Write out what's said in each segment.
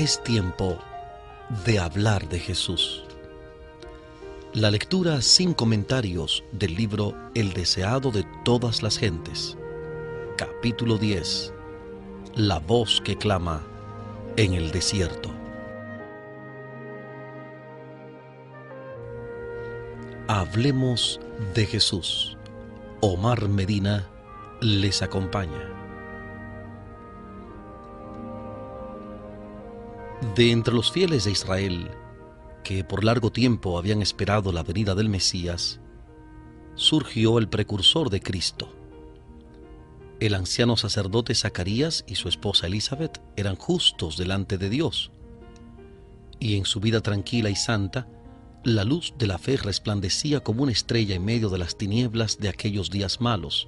Es tiempo de hablar de Jesús. La lectura sin comentarios del libro El deseado de todas las gentes. Capítulo 10. La voz que clama en el desierto. Hablemos de Jesús. Omar Medina les acompaña. De entre los fieles de Israel, que por largo tiempo habían esperado la venida del Mesías, surgió el precursor de Cristo. El anciano sacerdote Zacarías y su esposa Elizabeth eran justos delante de Dios, y en su vida tranquila y santa, la luz de la fe resplandecía como una estrella en medio de las tinieblas de aquellos días malos.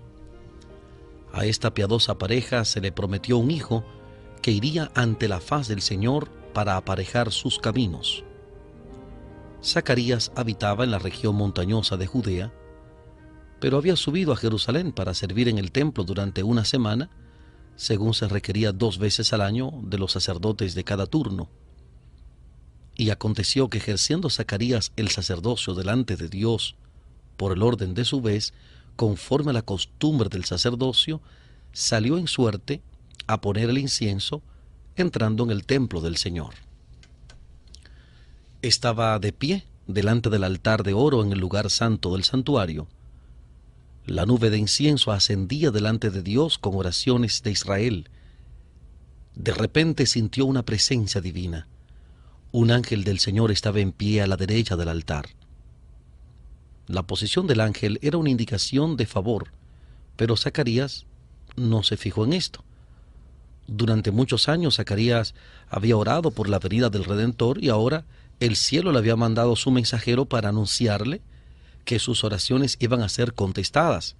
A esta piadosa pareja se le prometió un hijo que iría ante la faz del Señor para aparejar sus caminos. Zacarías habitaba en la región montañosa de Judea, pero había subido a Jerusalén para servir en el templo durante una semana, según se requería 2 veces al año de los sacerdotes de cada turno. Y aconteció que ejerciendo Zacarías el sacerdocio delante de Dios, por el orden de su vez, conforme a la costumbre del sacerdocio, salió en suerte a poner el incienso, entrando en el templo del Señor. Estaba de pie delante del altar de oro en el lugar santo del santuario. La nube de incienso ascendía delante de Dios con oraciones de Israel. De repente sintió una presencia divina. Un ángel del Señor estaba en pie a la derecha del altar. La posición del ángel era una indicación de favor, pero Zacarías no se fijó en esto. Durante muchos años Zacarías había orado por la venida del Redentor y ahora el cielo le había mandado su mensajero para anunciarle que sus oraciones iban a ser contestadas.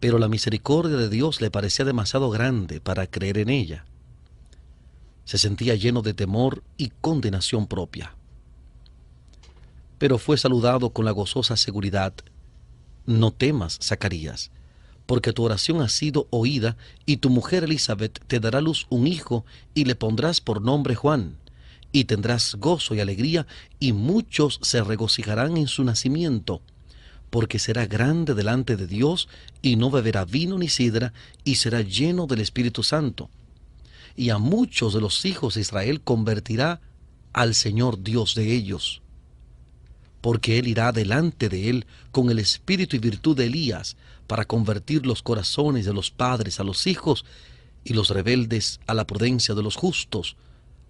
Pero la misericordia de Dios le parecía demasiado grande para creer en ella. Se sentía lleno de temor y condenación propia. Pero fue saludado con la gozosa seguridad: no temas, Zacarías, porque tu oración ha sido oída, y tu mujer Elizabeth te dará a luz un hijo, y le pondrás por nombre Juan, y tendrás gozo y alegría, y muchos se regocijarán en su nacimiento, porque será grande delante de Dios, y no beberá vino ni sidra, y será lleno del Espíritu Santo. Y a muchos de los hijos de Israel convertirá al Señor Dios de ellos, porque Él irá delante de Él con el espíritu y virtud de Elías, para convertir los corazones de los padres a los hijos y los rebeldes a la prudencia de los justos,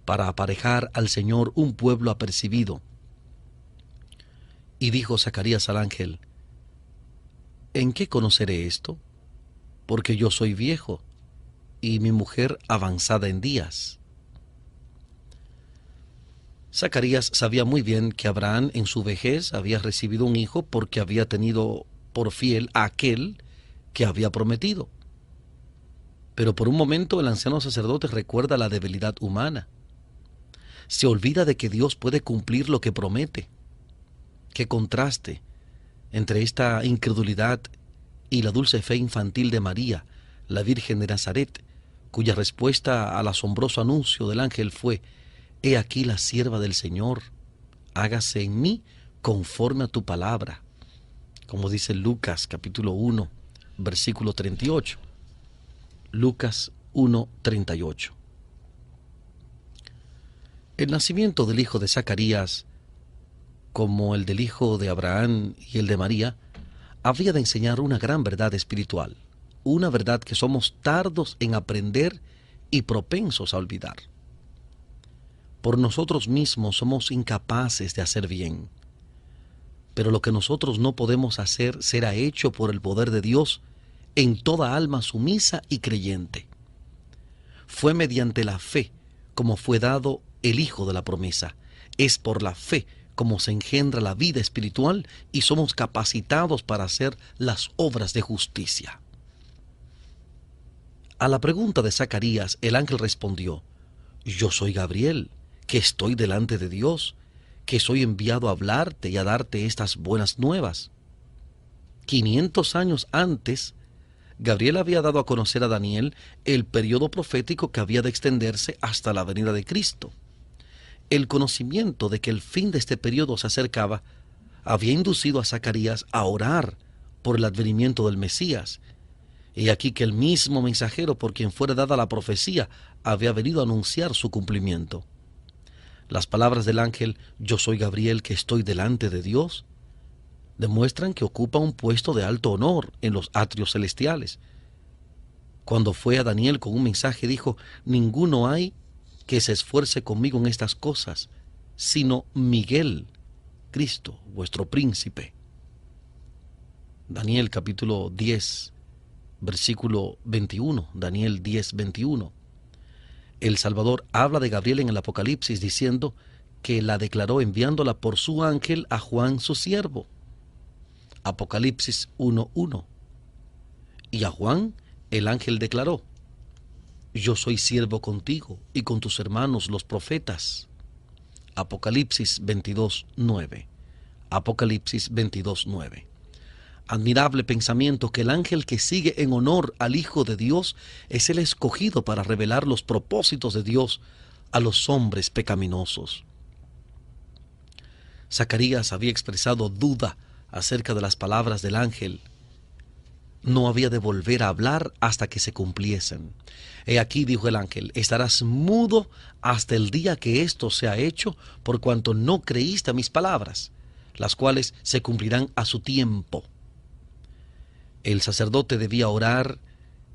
para aparejar al Señor un pueblo apercibido. Y dijo Zacarías al ángel: ¿en qué conoceré esto? Porque yo soy viejo, y mi mujer avanzada en días. Zacarías sabía muy bien que Abraham en su vejez había recibido un hijo porque había tenido por fiel a aquel que había prometido. Pero por un momento el anciano sacerdote recuerda la debilidad humana. Se olvida de que Dios puede cumplir lo que promete. Qué contraste entre esta incredulidad y la dulce fe infantil de María, la Virgen de Nazaret, cuya respuesta al asombroso anuncio del ángel fue: «He aquí la sierva del Señor, hágase en mí conforme a tu palabra», como dice Lucas capítulo 1, versículo 38. Lucas 1, 38. El nacimiento del hijo de Zacarías, como el del hijo de Abraham y el de María, había de enseñar una gran verdad espiritual, una verdad que somos tardos en aprender y propensos a olvidar. Por nosotros mismos somos incapaces de hacer bien, pero lo que nosotros no podemos hacer será hecho por el poder de Dios en toda alma sumisa y creyente. Fue mediante la fe como fue dado el Hijo de la promesa. Es por la fe como se engendra la vida espiritual y somos capacitados para hacer las obras de justicia. A la pregunta de Zacarías, el ángel respondió: «Yo soy Gabriel, que estoy delante de Dios, que soy enviado a hablarte y a darte estas buenas nuevas». 500 años antes, Gabriel había dado a conocer a Daniel el periodo profético que había de extenderse hasta la venida de Cristo. El conocimiento de que el fin de este periodo se acercaba había inducido a Zacarías a orar por el advenimiento del Mesías. Y aquí que el mismo mensajero por quien fuera dada la profecía había venido a anunciar su cumplimiento. Las palabras del ángel «Yo soy Gabriel que estoy delante de Dios» demuestran que ocupa un puesto de alto honor en los atrios celestiales. Cuando fue a Daniel con un mensaje dijo: «Ninguno hay que se esfuerce conmigo en estas cosas, sino Miguel, Cristo, vuestro príncipe». Daniel capítulo 10, versículo 21, Daniel 10, 21. El Salvador habla de Gabriel en el Apocalipsis diciendo que la declaró enviándola por su ángel a Juan su siervo. Apocalipsis 1:1. Y a Juan el ángel declaró: «Yo soy siervo contigo y con tus hermanos los profetas». Apocalipsis 22:9. Apocalipsis 22:9. Admirable pensamiento que el ángel que sigue en honor al Hijo de Dios es el escogido para revelar los propósitos de Dios a los hombres pecaminosos. Zacarías había expresado duda acerca de las palabras del ángel. No había de volver a hablar hasta que se cumpliesen. He aquí, dijo el ángel, estarás mudo hasta el día que esto sea hecho, por cuanto no creíste a mis palabras, las cuales se cumplirán a su tiempo. El sacerdote debía orar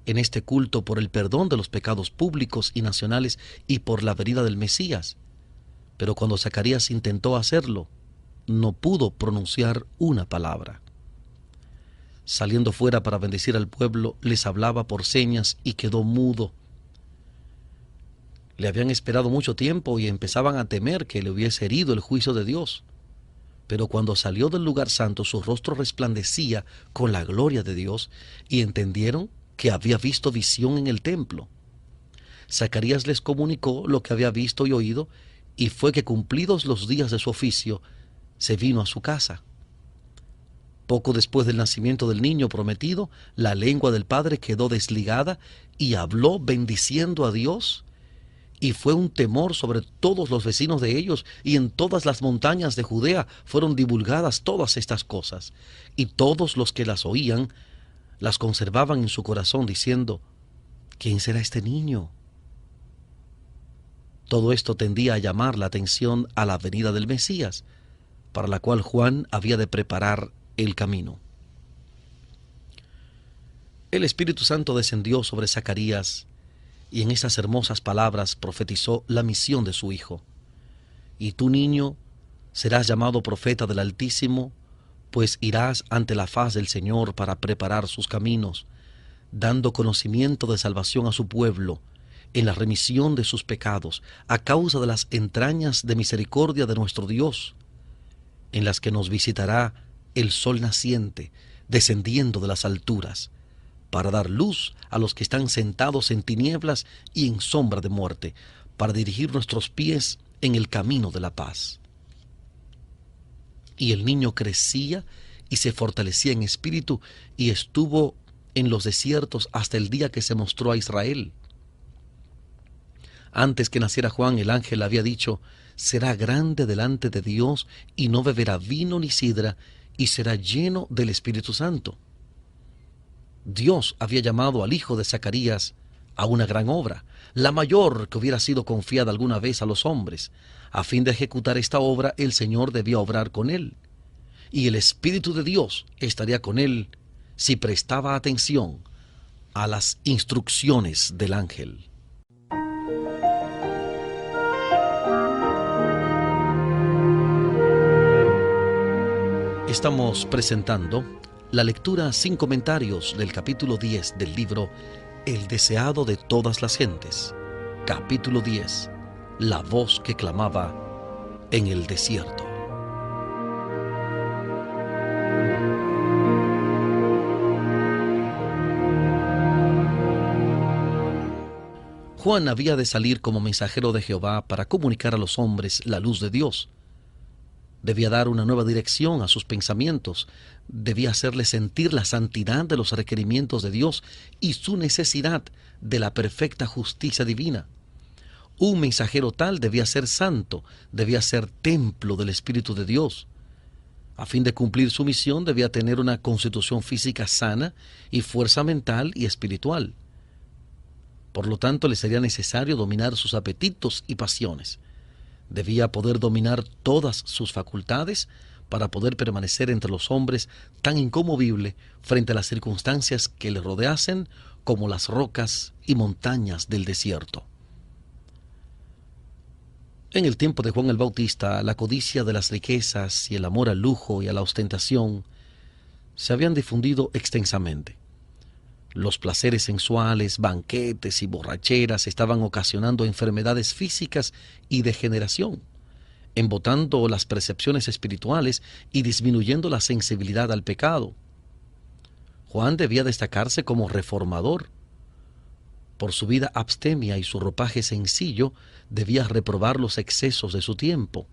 en este culto por el perdón de los pecados públicos y nacionales y por la venida del Mesías. Pero cuando Zacarías intentó hacerlo, no pudo pronunciar una palabra. Saliendo fuera para bendecir al pueblo, les hablaba por señas y quedó mudo. Le habían esperado mucho tiempo y empezaban a temer que le hubiese herido el juicio de Dios. Pero cuando salió del lugar santo, su rostro resplandecía con la gloria de Dios y entendieron que había visto visión en el templo. Zacarías les comunicó lo que había visto y oído, y fue que cumplidos los días de su oficio, se vino a su casa. Poco después del nacimiento del niño prometido, la lengua del padre quedó desligada y habló bendiciendo a Dios. Y fue un temor sobre todos los vecinos de ellos, y en todas las montañas de Judea fueron divulgadas todas estas cosas. Y todos los que las oían, las conservaban en su corazón, diciendo: ¿quién será este niño? Todo esto tendía a llamar la atención a la venida del Mesías, para la cual Juan había de preparar el camino. El Espíritu Santo descendió sobre Zacarías y en esas hermosas palabras profetizó la misión de su hijo. Y tú, niño, serás llamado profeta del Altísimo, pues irás ante la faz del Señor para preparar sus caminos, dando conocimiento de salvación a su pueblo, en la remisión de sus pecados, a causa de las entrañas de misericordia de nuestro Dios, en las que nos visitará el sol naciente, descendiendo de las alturas, para dar luz a los que están sentados en tinieblas y en sombra de muerte, para dirigir nuestros pies en el camino de la paz. Y el niño crecía y se fortalecía en espíritu, y estuvo en los desiertos hasta el día que se mostró a Israel. Antes que naciera Juan, el ángel había dicho: será grande delante de Dios, y no beberá vino ni sidra, y será lleno del Espíritu Santo. Dios había llamado al hijo de Zacarías a una gran obra, la mayor que hubiera sido confiada alguna vez a los hombres. A fin de ejecutar esta obra, el Señor debía obrar con él, y el Espíritu de Dios estaría con él si prestaba atención a las instrucciones del ángel. Estamos presentando la lectura sin comentarios del capítulo 10 del libro El deseado de todas las gentes. Capítulo 10. La voz que clamaba en el desierto. Juan había de salir como mensajero de Jehová para comunicar a los hombres la luz de Dios. Debía dar una nueva dirección a sus pensamientos, debía hacerle sentir la santidad de los requerimientos de Dios y su necesidad de la perfecta justicia divina. Un mensajero tal debía ser santo, debía ser templo del Espíritu de Dios. A fin de cumplir su misión debía tener una constitución física sana y fuerza mental y espiritual. Por lo tanto, le sería necesario dominar sus apetitos y pasiones. Debía poder dominar todas sus facultades para poder permanecer entre los hombres tan inconmovible frente a las circunstancias que le rodeasen como las rocas y montañas del desierto. En el tiempo de Juan el Bautista, la codicia de las riquezas y el amor al lujo y a la ostentación se habían difundido extensamente. Los placeres sensuales, banquetes y borracheras estaban ocasionando enfermedades físicas y degeneración, embotando las percepciones espirituales y disminuyendo la sensibilidad al pecado. Juan debía destacarse como reformador. Por su vida abstemia y su ropaje sencillo, debía reprobar los excesos de su tiempo.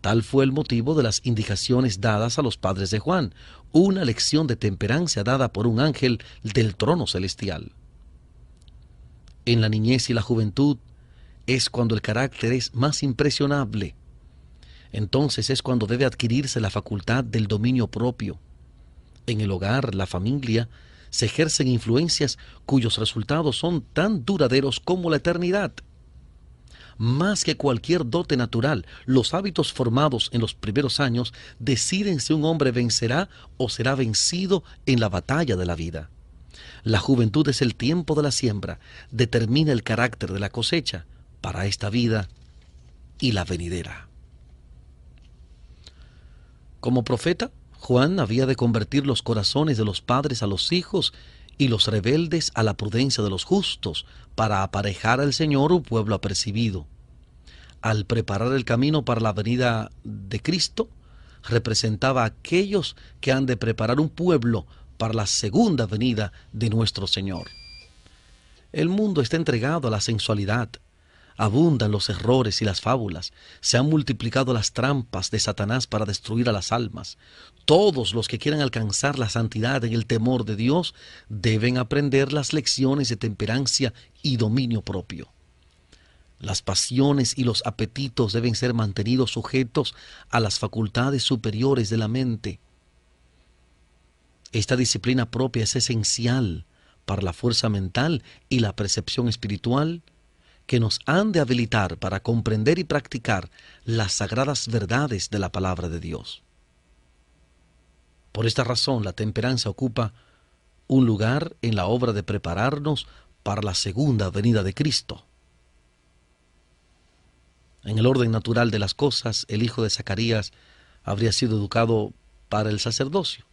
Tal fue el motivo de las indicaciones dadas a los padres de Juan, una lección de temperancia dada por un ángel del trono celestial. En la niñez y la juventud es cuando el carácter es más impresionable. Entonces es cuando debe adquirirse la facultad del dominio propio. En el hogar, la familia, se ejercen influencias cuyos resultados son tan duraderos como la eternidad. Más que cualquier dote natural, los hábitos formados en los primeros años deciden si un hombre vencerá o será vencido en la batalla de la vida. La juventud es el tiempo de la siembra, determina el carácter de la cosecha para esta vida y la venidera. Como profeta, Juan había de convertir los corazones de los padres a los hijos y los rebeldes a la prudencia de los justos, para aparejar al Señor un pueblo apercibido. Al preparar el camino para la venida de Cristo, representaba a aquellos que han de preparar un pueblo para la segunda venida de nuestro Señor. El mundo está entregado a la sensualidad. Abundan los errores y las fábulas. Se han multiplicado las trampas de Satanás para destruir a las almas. Todos los que quieran alcanzar la santidad en el temor de Dios deben aprender las lecciones de temperancia y dominio propio. Las pasiones y los apetitos deben ser mantenidos sujetos a las facultades superiores de la mente. Esta disciplina propia es esencial para la fuerza mental y la percepción espiritual que nos han de habilitar para comprender y practicar las sagradas verdades de la palabra de Dios. Por esta razón, la templanza ocupa un lugar en la obra de prepararnos para la segunda venida de Cristo. En el orden natural de las cosas, el hijo de Zacarías habría sido educado para el sacerdocio,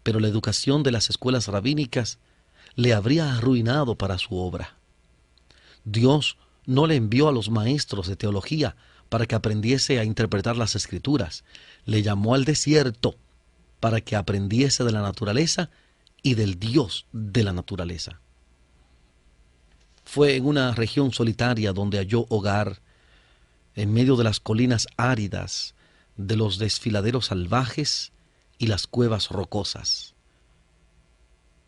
pero la educación de las escuelas rabínicas le habría arruinado para su obra. Dios no le envió a los maestros de teología para que aprendiese a interpretar las Escrituras. Le llamó al desierto para que aprendiese de la naturaleza y del Dios de la naturaleza. Fue en una región solitaria donde halló hogar, en medio de las colinas áridas, de los desfiladeros salvajes y las cuevas rocosas.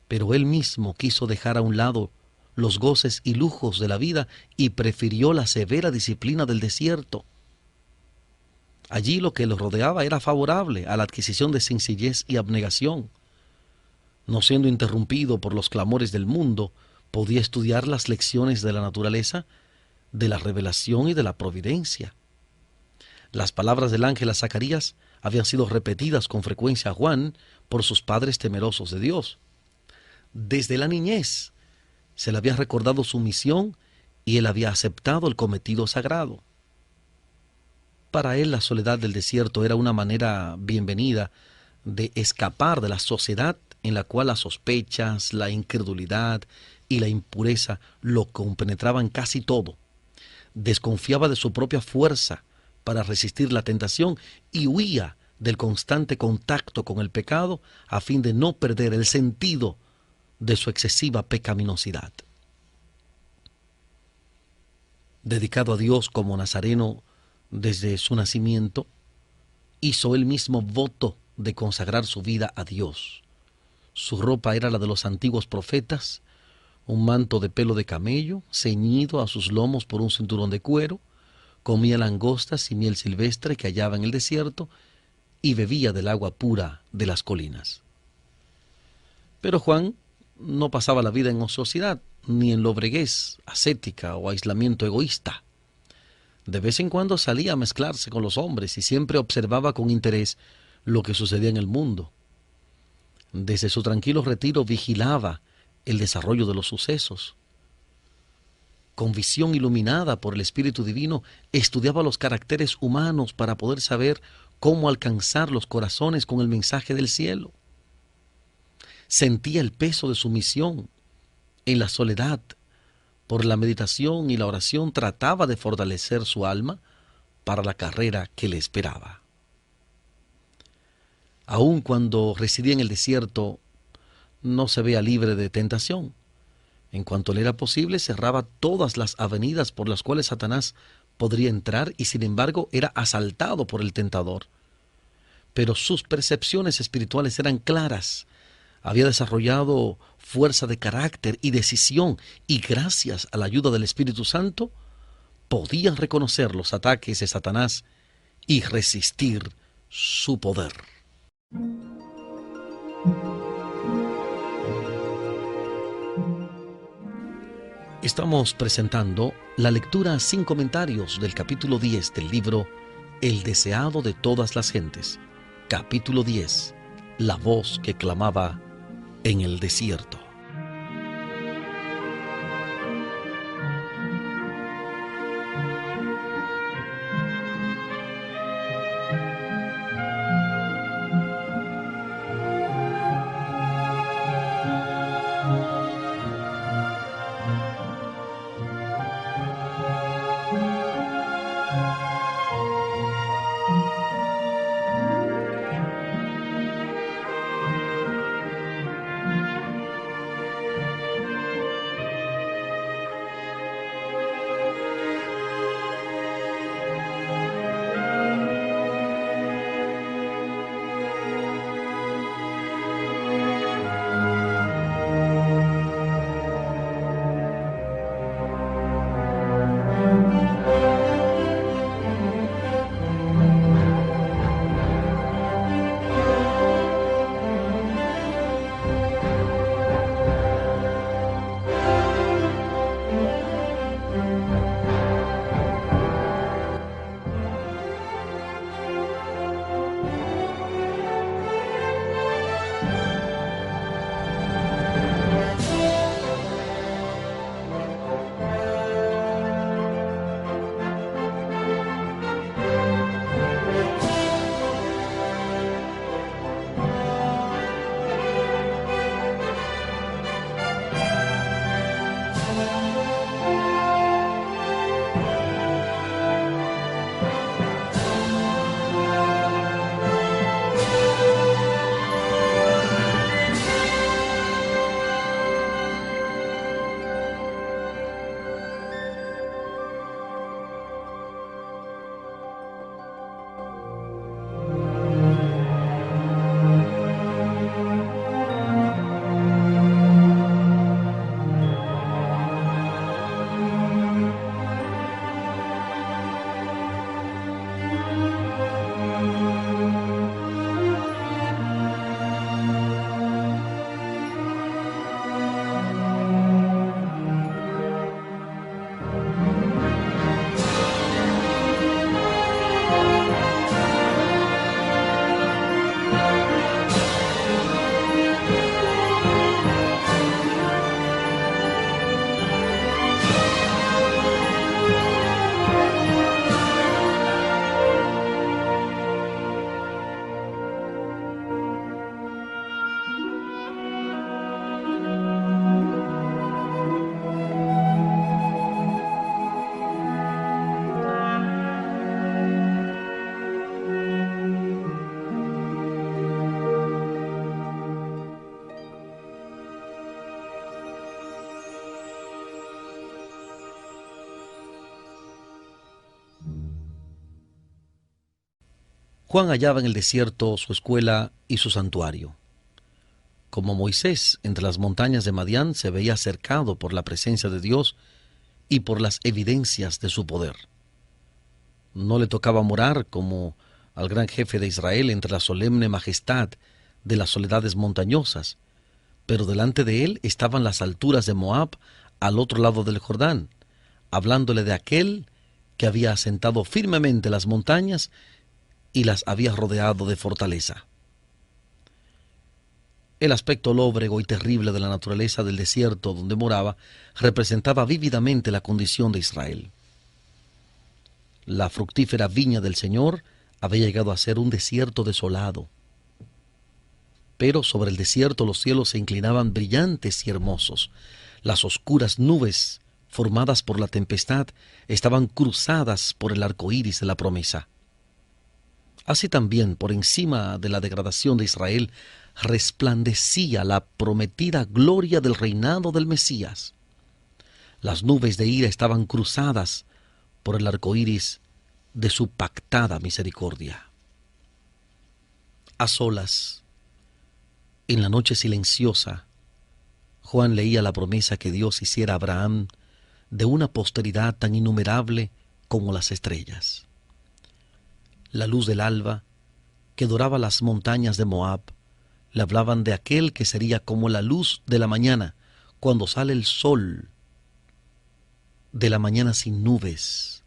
Pero él mismo quiso dejar a un lado los goces y lujos de la vida y prefirió la severa disciplina del desierto. Allí lo que lo rodeaba era favorable a la adquisición de sencillez y abnegación. No siendo interrumpido por los clamores del mundo, podía estudiar las lecciones de la naturaleza, de la revelación y de la providencia. Las palabras del ángel a Zacarías habían sido repetidas con frecuencia a Juan por sus padres temerosos de Dios. Desde la niñez se le había recordado su misión y él había aceptado el cometido sagrado. Para él la soledad del desierto era una manera bienvenida de escapar de la sociedad en la cual las sospechas, la incredulidad y la impureza lo compenetraban casi todo. Desconfiaba de su propia fuerza para resistir la tentación y huía del constante contacto con el pecado a fin de no perder el sentido de su excesiva pecaminosidad. Dedicado a Dios como nazareno Desde su nacimiento, hizo él mismo voto de consagrar su vida a Dios. Su ropa era la de los antiguos profetas, un manto de pelo de camello, ceñido a sus lomos por un cinturón de cuero, comía langostas y miel silvestre que hallaba en el desierto, y bebía del agua pura de las colinas. Pero Juan no pasaba la vida en ociosidad, ni en lobreguez ascética o aislamiento egoísta. De vez en cuando salía a mezclarse con los hombres y siempre observaba con interés lo que sucedía en el mundo. Desde su tranquilo retiro vigilaba el desarrollo de los sucesos. Con visión iluminada por el Espíritu Divino, estudiaba los caracteres humanos para poder saber cómo alcanzar los corazones con el mensaje del cielo. Sentía el peso de su misión. En la soledad, por la meditación y la oración, trataba de fortalecer su alma para la carrera que le esperaba. Aun cuando residía en el desierto, no se veía libre de tentación. En cuanto le era posible, cerraba todas las avenidas por las cuales Satanás podría entrar y sin embargo era asaltado por el tentador. Pero sus percepciones espirituales eran claras. Había desarrollado fuerza de carácter y decisión y gracias a la ayuda del Espíritu Santo podía reconocer los ataques de Satanás y resistir su poder. Estamos presentando la lectura sin comentarios del capítulo 10 del libro El deseado de todas las gentes. Capítulo 10. La voz que clamaba en el desierto. Juan hallaba en el desierto su escuela y su santuario. Como Moisés entre las montañas de Madián, se veía cercado por la presencia de Dios y por las evidencias de su poder. No le tocaba morar como al gran jefe de Israel entre la solemne majestad de las soledades montañosas, pero delante de él estaban las alturas de Moab al otro lado del Jordán, hablándole de aquel que había asentado firmemente las montañas y las había rodeado de fortaleza. El aspecto lóbrego y terrible de la naturaleza del desierto donde moraba representaba vívidamente la condición de Israel. La fructífera viña del Señor había llegado a ser un desierto desolado. Pero sobre el desierto los cielos se inclinaban brillantes y hermosos. Las oscuras nubes formadas por la tempestad estaban cruzadas por el arco iris de la promesa. Así también, por encima de la degradación de Israel, resplandecía la prometida gloria del reinado del Mesías. Las nubes de ira estaban cruzadas por el arco iris de su pactada misericordia. A solas, en la noche silenciosa, Juan leía la promesa que Dios hiciera a Abraham de una posteridad tan innumerable como las estrellas. La luz del alba, que doraba las montañas de Moab, le hablaban de aquel que sería como la luz de la mañana, cuando sale el sol de la mañana sin nubes.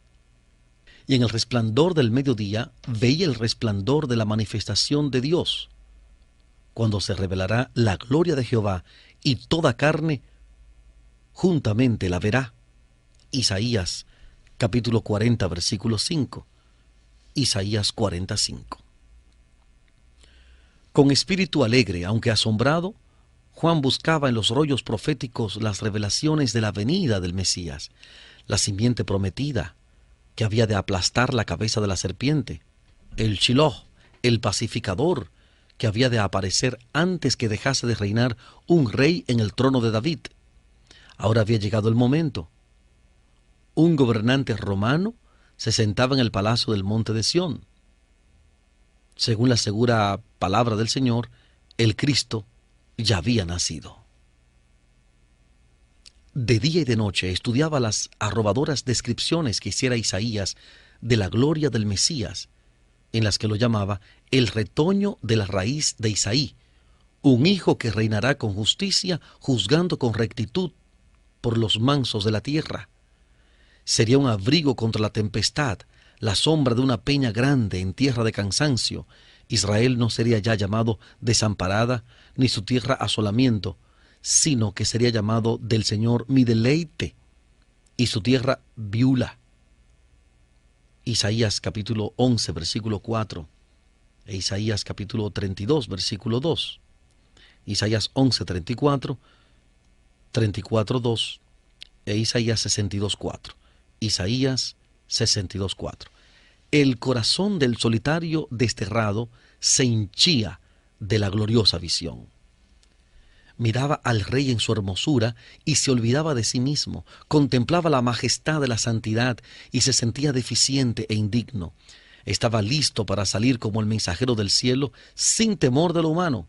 Y en el resplandor del mediodía veía el resplandor de la manifestación de Dios, cuando se revelará la gloria de Jehová, y toda carne juntamente la verá. Isaías capítulo 40, versículo 5. Isaías 45. Con espíritu alegre, aunque asombrado, Juan buscaba en los rollos proféticos las revelaciones de la venida del Mesías, la simiente prometida, que había de aplastar la cabeza de la serpiente, el Shiloh, el pacificador, que había de aparecer antes que dejase de reinar un rey en el trono de David. Ahora había llegado el momento. Un gobernante romano se sentaba en el palacio del monte de Sión. Según la segura palabra del Señor, el Cristo ya había nacido. De día y de noche estudiaba las arrobadoras descripciones que hiciera Isaías de la gloria del Mesías, en las que lo llamaba el retoño de la raíz de Isaí, un hijo que reinará con justicia, juzgando con rectitud por los mansos de la tierra. Sería un abrigo contra la tempestad, la sombra de una peña grande en tierra de cansancio. Israel no sería ya llamado desamparada, ni su tierra asolamiento, sino que sería llamado del Señor mi deleite, y su tierra Biula. Isaías capítulo 11, versículo 4, e Isaías capítulo 32, versículo 2. Isaías 11, 34, 34, 2, e Isaías 62, 4. Isaías 62, 4. El corazón del solitario desterrado se hinchía de la gloriosa visión. Miraba al rey en su hermosura y se olvidaba de sí mismo, contemplaba la majestad de la santidad y se sentía deficiente e indigno. Estaba listo para salir como el mensajero del cielo sin temor de lo humano,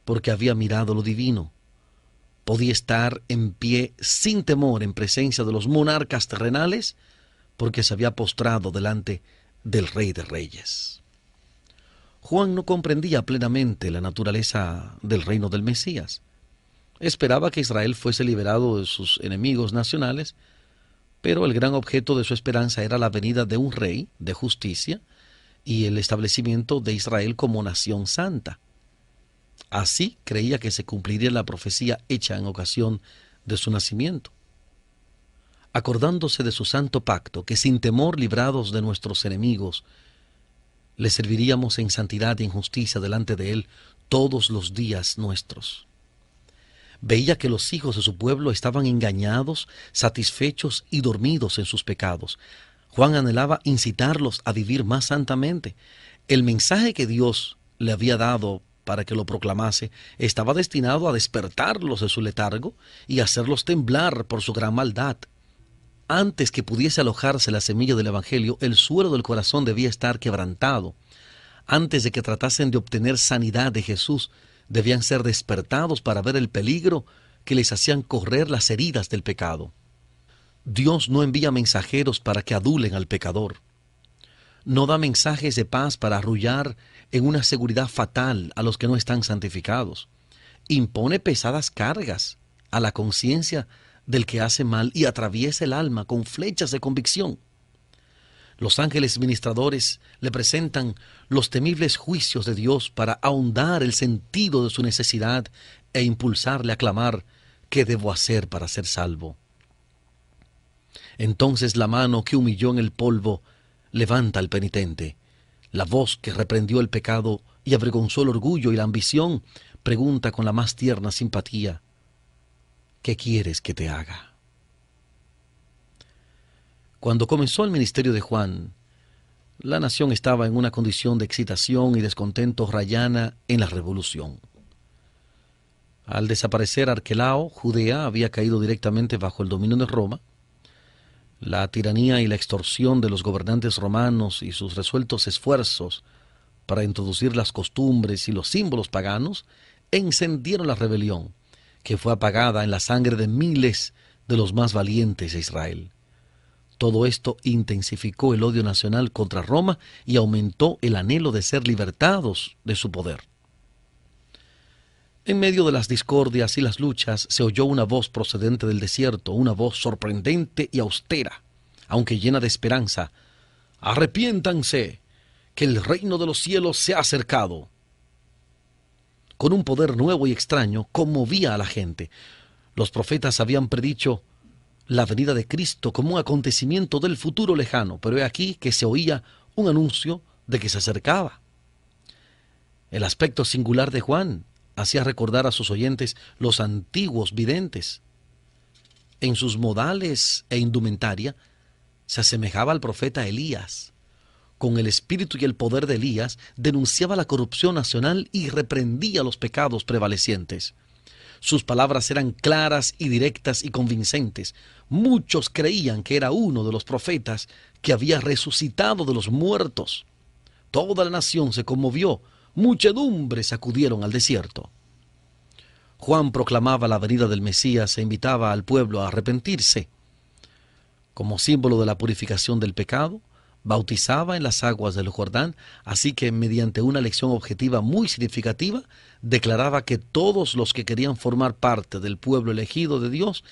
porque había mirado lo divino. Podía estar en pie sin temor en presencia de los monarcas terrenales, porque se había postrado delante del Rey de Reyes. Juan no comprendía plenamente la naturaleza del reino del Mesías. Esperaba que Israel fuese liberado de sus enemigos nacionales, pero el gran objeto de su esperanza era la venida de un rey de justicia y el establecimiento de Israel como nación santa. Así creía que se cumpliría la profecía hecha en ocasión de su nacimiento. Acordándose de su santo pacto, que sin temor librados de nuestros enemigos, le serviríamos en santidad y en justicia delante de él todos los días nuestros. Veía que los hijos de su pueblo estaban engañados, satisfechos y dormidos en sus pecados. Juan anhelaba incitarlos a vivir más santamente. El mensaje que Dios le había dado para que lo proclamase estaba destinado a despertarlos de su letargo y hacerlos temblar por su gran maldad. Antes que pudiese alojarse la semilla del Evangelio, el suelo del corazón debía estar quebrantado. antes de que tratasen de obtener sanidad de Jesús, debían ser despertados para ver el peligro que les hacían correr las heridas del pecado. Dios no envía mensajeros para que adulen al pecador. No da mensajes de paz para arrullar en una seguridad fatal a los que no están santificados. Impone pesadas cargas a la conciencia del que hace mal y atraviesa el alma con flechas de convicción. Los ángeles ministradores le presentan los temibles juicios de Dios para ahondar el sentido de su necesidad e impulsarle a clamar: ¿qué debo hacer para ser salvo? Entonces la mano que humilló en el polvo levanta al penitente. La voz que reprendió el pecado y avergonzó el orgullo y la ambición pregunta con la más tierna simpatía: ¿qué quieres que te haga? Cuando comenzó el ministerio de Juan, la nación estaba en una condición de excitación y descontento rayana en la revolución. Al desaparecer Arquelao, Judea había caído directamente bajo el dominio de Roma. La tiranía y la extorsión de los gobernantes romanos y sus resueltos esfuerzos para introducir las costumbres y los símbolos paganos encendieron la rebelión, que fue apagada en la sangre de miles de los más valientes de Israel. Todo esto intensificó el odio nacional contra Roma y aumentó el anhelo de ser libertados de su poder. En medio de las discordias y las luchas se oyó una voz procedente del desierto, una voz sorprendente y austera, aunque llena de esperanza: «Arrepiéntanse, que el reino de los cielos se ha acercado». Con un poder nuevo y extraño conmovía a la gente. Los profetas habían predicho la venida de Cristo como un acontecimiento del futuro lejano, pero he aquí que se oía un anuncio de que se acercaba. El aspecto singular de Juan hacía recordar a sus oyentes los antiguos videntes. En sus modales e indumentaria se asemejaba al profeta Elías. Con el espíritu y el poder de Elías denunciaba la corrupción nacional y reprendía los pecados prevalecientes. Sus palabras eran claras y directas y convincentes. Muchos creían que era uno de los profetas que había resucitado de los muertos. Toda la nación se conmovió. Muchedumbres acudieron al desierto. Juan proclamaba la venida del Mesías e invitaba al pueblo a arrepentirse. Como símbolo de la purificación del pecado, bautizaba en las aguas del Jordán, así que mediante una lección objetiva muy significativa, declaraba que todos los que querían formar parte del pueblo elegido de Dios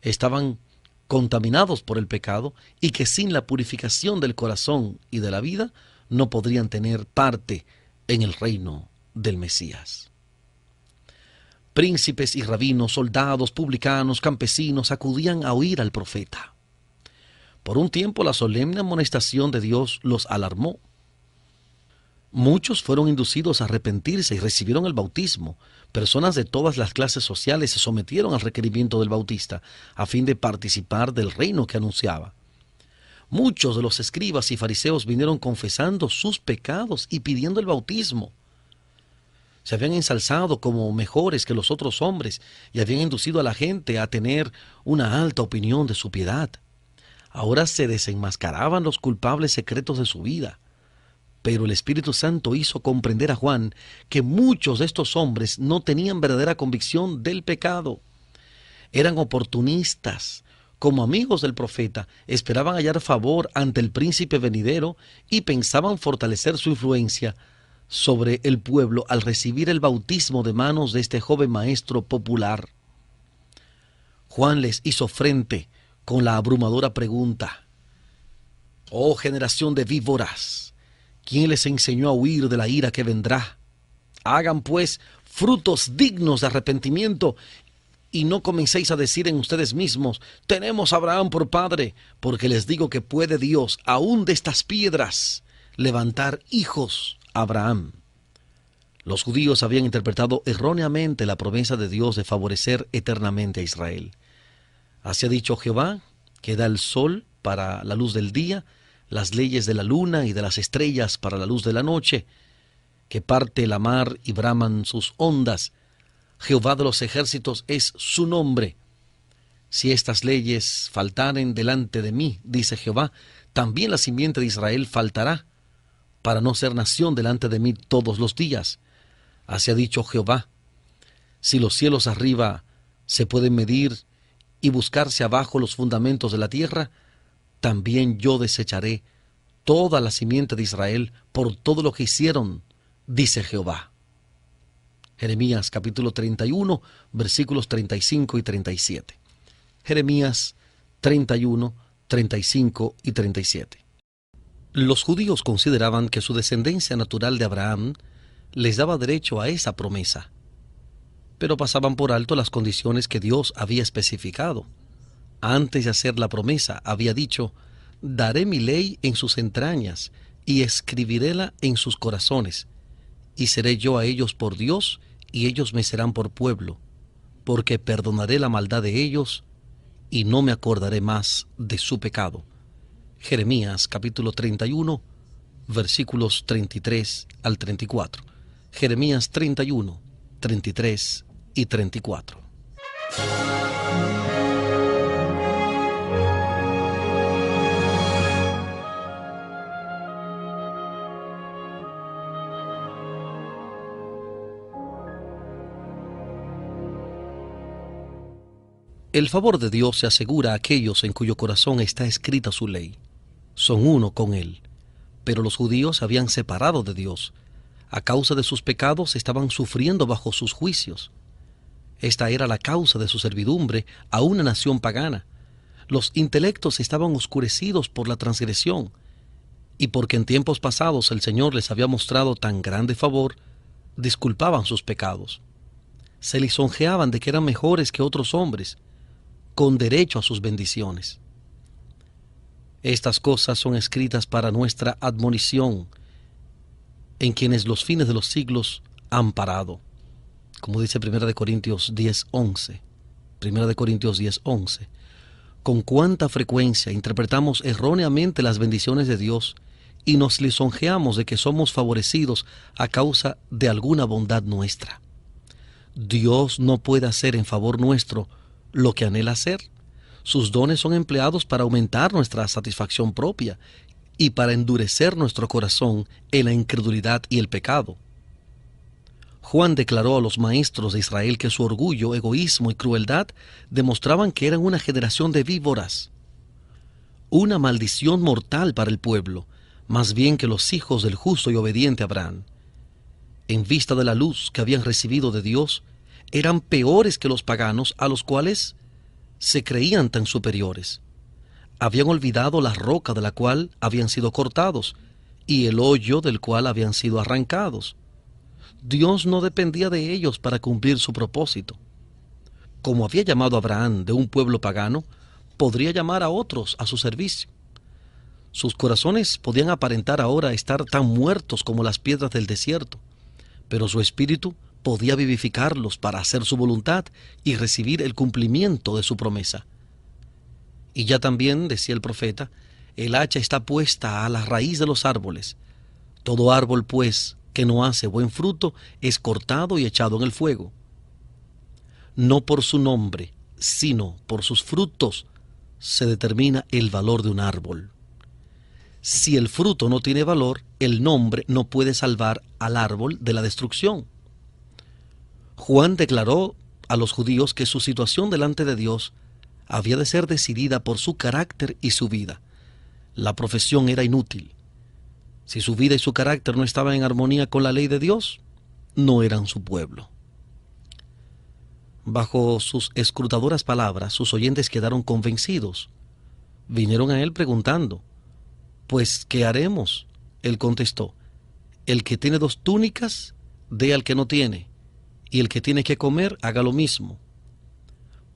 estaban contaminados por el pecado y que sin la purificación del corazón y de la vida no podrían tener parte en el reino del Mesías. Príncipes y rabinos, soldados, publicanos, campesinos acudían a oír al profeta. Por un tiempo la solemne amonestación de Dios los alarmó. Muchos fueron inducidos a arrepentirse y recibieron el bautismo. Personas de todas las clases sociales se sometieron al requerimiento del Bautista a fin de participar del reino que anunciaba. Muchos de los escribas y fariseos vinieron confesando sus pecados y pidiendo el bautismo. Se habían ensalzado como mejores que los otros hombres y habían inducido a la gente a tener una alta opinión de su piedad. Ahora se desenmascaraban los culpables secretos de su vida. Pero el Espíritu Santo hizo comprender a Juan que muchos de estos hombres no tenían verdadera convicción del pecado. Eran oportunistas. Como amigos del profeta, esperaban hallar favor ante el príncipe venidero y pensaban fortalecer su influencia sobre el pueblo al recibir el bautismo de manos de este joven maestro popular. Juan les hizo frente con la abrumadora pregunta: «Oh generación de víboras, ¿quién les enseñó a huir de la ira que vendrá? Hagan pues frutos dignos de arrepentimiento y no comencéis a decir en ustedes mismos: tenemos a Abraham por padre, porque les digo que puede Dios aún de estas piedras levantar hijos a Abraham». Los judíos habían interpretado erróneamente la promesa de Dios de favorecer eternamente a Israel. Así ha dicho Jehová, que da el sol para la luz del día, las leyes de la luna y de las estrellas para la luz de la noche, que parte la mar y braman sus ondas. Jehová de los ejércitos es su nombre. Si estas leyes faltaren delante de mí, dice Jehová, también la simiente de Israel faltará, para no ser nación delante de mí todos los días. Así ha dicho Jehová. Si los cielos arriba se pueden medir y buscarse abajo los fundamentos de la tierra, también yo desecharé toda la simiente de Israel por todo lo que hicieron, dice Jehová. Jeremías capítulo 31, versículos 35 y 37. Jeremías 31, 35 y 37. Los judíos consideraban que su descendencia natural de Abraham les daba derecho a esa promesa, pero pasaban por alto las condiciones que Dios había especificado. Antes de hacer la promesa, había dicho: daré mi ley en sus entrañas y escribiréla en sus corazones, y seré yo a ellos por Dios, y ellos me serán por pueblo, porque perdonaré la maldad de ellos, y no me acordaré más de su pecado. Jeremías capítulo 31, versículos 33 al 34. Jeremías 31, 33 y 34. El favor de Dios se asegura a aquellos en cuyo corazón está escrita su ley. Son uno con Él. Pero los judíos se habían separado de Dios. A causa de sus pecados estaban sufriendo bajo sus juicios. Esta era la causa de su servidumbre a una nación pagana. Los intelectos estaban oscurecidos por la transgresión, y porque en tiempos pasados el Señor les había mostrado tan grande favor, disculpaban sus pecados. Se lisonjeaban de que eran mejores que otros hombres, con derecho a sus bendiciones. Estas cosas son escritas para nuestra admonición, en quienes los fines de los siglos han parado. Como dice 1 Corintios 10:11. 1 Corintios 10:11. Con cuánta frecuencia interpretamos erróneamente las bendiciones de Dios y nos lisonjeamos de que somos favorecidos a causa de alguna bondad nuestra. Dios no puede hacer en favor nuestro lo que anhela hacer. Sus dones son empleados para aumentar nuestra satisfacción propia y para endurecer nuestro corazón en la incredulidad y el pecado. Juan declaró a los maestros de Israel que su orgullo, egoísmo y crueldad demostraban que eran una generación de víboras, una maldición mortal para el pueblo, más bien que los hijos del justo y obediente Abraham. En vista de la luz que habían recibido de Dios, eran peores que los paganos a los cuales se creían tan superiores. Habían olvidado la roca de la cual habían sido cortados y el hoyo del cual habían sido arrancados. Dios no dependía de ellos para cumplir su propósito. Como había llamado a Abraham de un pueblo pagano, podría llamar a otros a su servicio. Sus corazones podían aparentar ahora estar tan muertos como las piedras del desierto, pero su espíritu podía vivificarlos para hacer su voluntad y recibir el cumplimiento de su promesa. Y ya también, decía el profeta, el hacha está puesta a la raíz de los árboles. Todo árbol, pues, que no hace buen fruto, es cortado y echado en el fuego. No por su nombre, sino por sus frutos, se determina el valor de un árbol. Si el fruto no tiene valor, el nombre no puede salvar al árbol de la destrucción. Juan declaró a los judíos que su situación delante de Dios había de ser decidida por su carácter y su vida. La profesión era inútil. Si su vida y su carácter no estaban en armonía con la ley de Dios, no eran su pueblo. Bajo sus escrutadoras palabras, sus oyentes quedaron convencidos. Vinieron a él preguntando: «Pues, ¿qué haremos?». Él contestó: «El que tiene 2 túnicas, dé al que no tiene, y el que tiene que comer, haga lo mismo».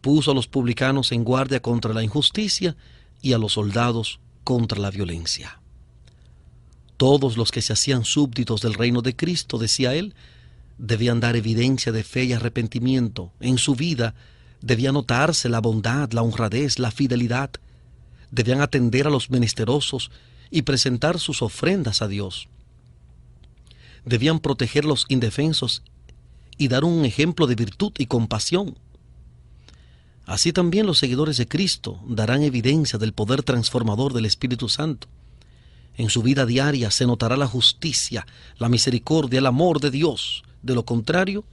Puso a los publicanos en guardia contra la injusticia y a los soldados contra la violencia. Todos los que se hacían súbditos del reino de Cristo, decía él, debían dar evidencia de fe y arrepentimiento. En su vida debía notarse la bondad, la honradez, la fidelidad. Debían atender a los menesterosos y presentar sus ofrendas a Dios. Debían proteger a los indefensos y dar un ejemplo de virtud y compasión. Así también los seguidores de Cristo darán evidencia del poder transformador del Espíritu Santo. En su vida diaria se notará la justicia, la misericordia, el amor de Dios. De lo contrario,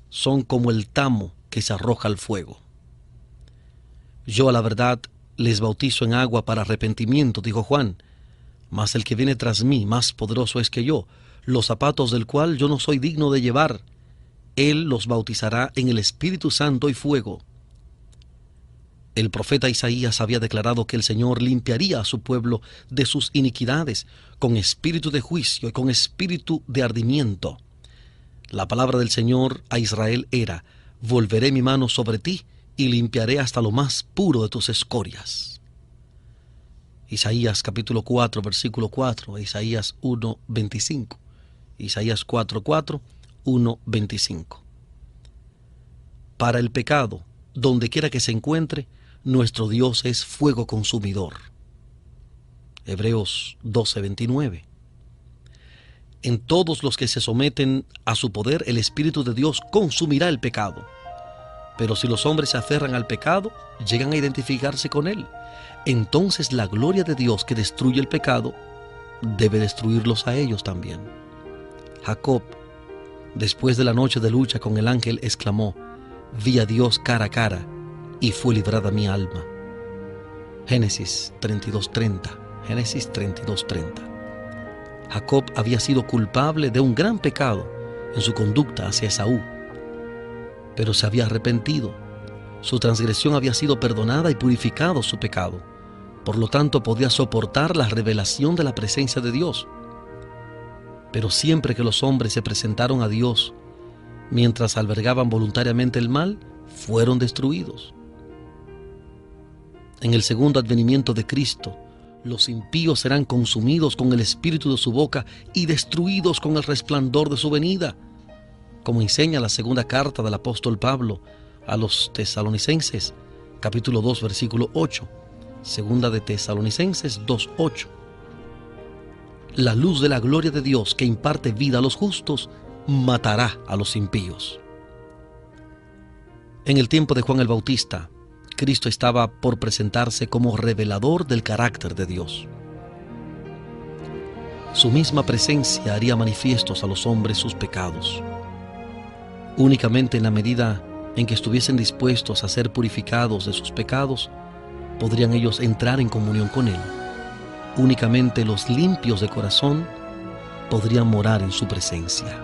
son como el tamo que se arroja al fuego. Yo a la verdad les bautizo en agua para arrepentimiento, dijo Juan, mas el que viene tras mí, más poderoso es que yo, los zapatos del cual yo no soy digno de llevar. Él los bautizará en el Espíritu Santo y fuego. El profeta Isaías había declarado que el Señor limpiaría a su pueblo de sus iniquidades con espíritu de juicio y con espíritu de ardimiento. La palabra del Señor a Israel era: volveré mi mano sobre ti y limpiaré hasta lo más puro de tus escorias. Isaías capítulo 4, versículo 4, Isaías 1, 25. Isaías 4, 4, 1, 25. Para el pecado, donde quiera que se encuentre, nuestro Dios es fuego consumidor. Hebreos 12, 29. En todos los que se someten a su poder, el Espíritu de Dios consumirá el pecado. Pero si los hombres se aferran al pecado, llegan a identificarse con él. Entonces la gloria de Dios que destruye el pecado debe destruirlos a ellos también. Jacob, después de la noche de lucha con el ángel, exclamó: vi a Dios cara a cara y fue librada mi alma. Génesis 32:30. Génesis 32:30. Jacob había sido culpable de un gran pecado en su conducta hacia Esaú, pero se había arrepentido. Su transgresión había sido perdonada y purificado su pecado. Por lo tanto, podía soportar la revelación de la presencia de Dios. Pero siempre que los hombres se presentaron a Dios mientras albergaban voluntariamente el mal, fueron destruidos. En el segundo advenimiento de Cristo, los impíos serán consumidos con el espíritu de su boca y destruidos con el resplandor de su venida, como enseña la segunda carta del apóstol Pablo a los tesalonicenses, capítulo 2, versículo 8. Segunda de Tesalonicenses 2:8. La luz de la gloria de Dios que imparte vida a los justos matará a los impíos. En el tiempo de Juan el Bautista, Cristo estaba por presentarse como revelador del carácter de Dios. Su misma presencia haría manifiestos a los hombres sus pecados. Únicamente en la medida en que estuviesen dispuestos a ser purificados de sus pecados, podrían ellos entrar en comunión con Él. Únicamente los limpios de corazón podrían morar en su presencia.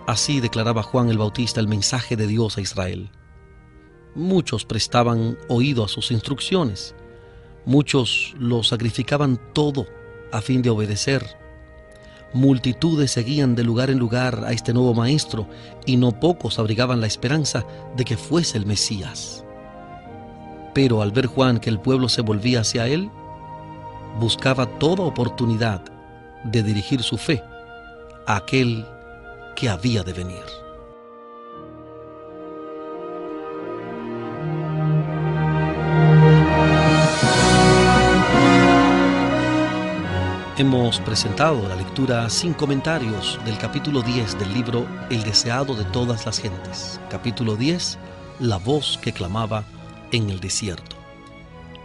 Así declaraba Juan el Bautista el mensaje de Dios a Israel. Muchos prestaban oído a sus instrucciones. Muchos lo sacrificaban todo a fin de obedecer. Multitudes seguían de lugar en lugar a este nuevo maestro, y no pocos abrigaban la esperanza de que fuese el Mesías. Pero al ver Juan que el pueblo se volvía hacia él, buscaba toda oportunidad de dirigir su fe a aquel que había de venir. Hemos presentado la lectura sin comentarios del capítulo 10 del libro El deseado de todas las gentes. Capítulo 10, la voz que clamaba en el desierto.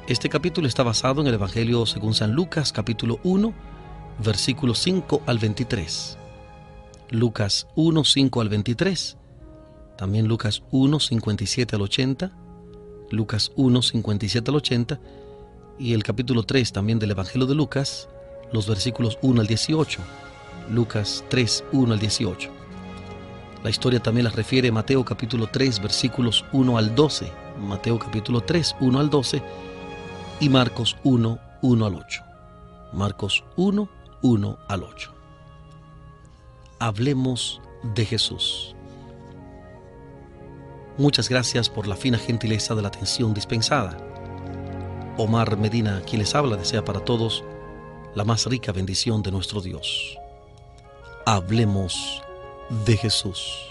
Este capítulo está basado en el Evangelio según San Lucas, capítulo 1, versículos 5 al 23. Lucas 1, 5 al 23. También Lucas 1, 57 al 80. Lucas 1, 57 al 80. Y el capítulo 3 también del Evangelio de Lucas, los versículos 1 al 18. Lucas 3, 1 al 18. La historia también la refiere Mateo capítulo 3, versículos 1 al 12. Mateo capítulo 3, 1 al 12. Y Marcos 1, 1 al 8. Marcos 1, 1 al 8. Hablemos de Jesús. Muchas gracias por la fina gentileza de la atención dispensada. Omar Medina, quien les habla, desea para todos la más rica bendición de nuestro Dios. Hablemos de Jesús.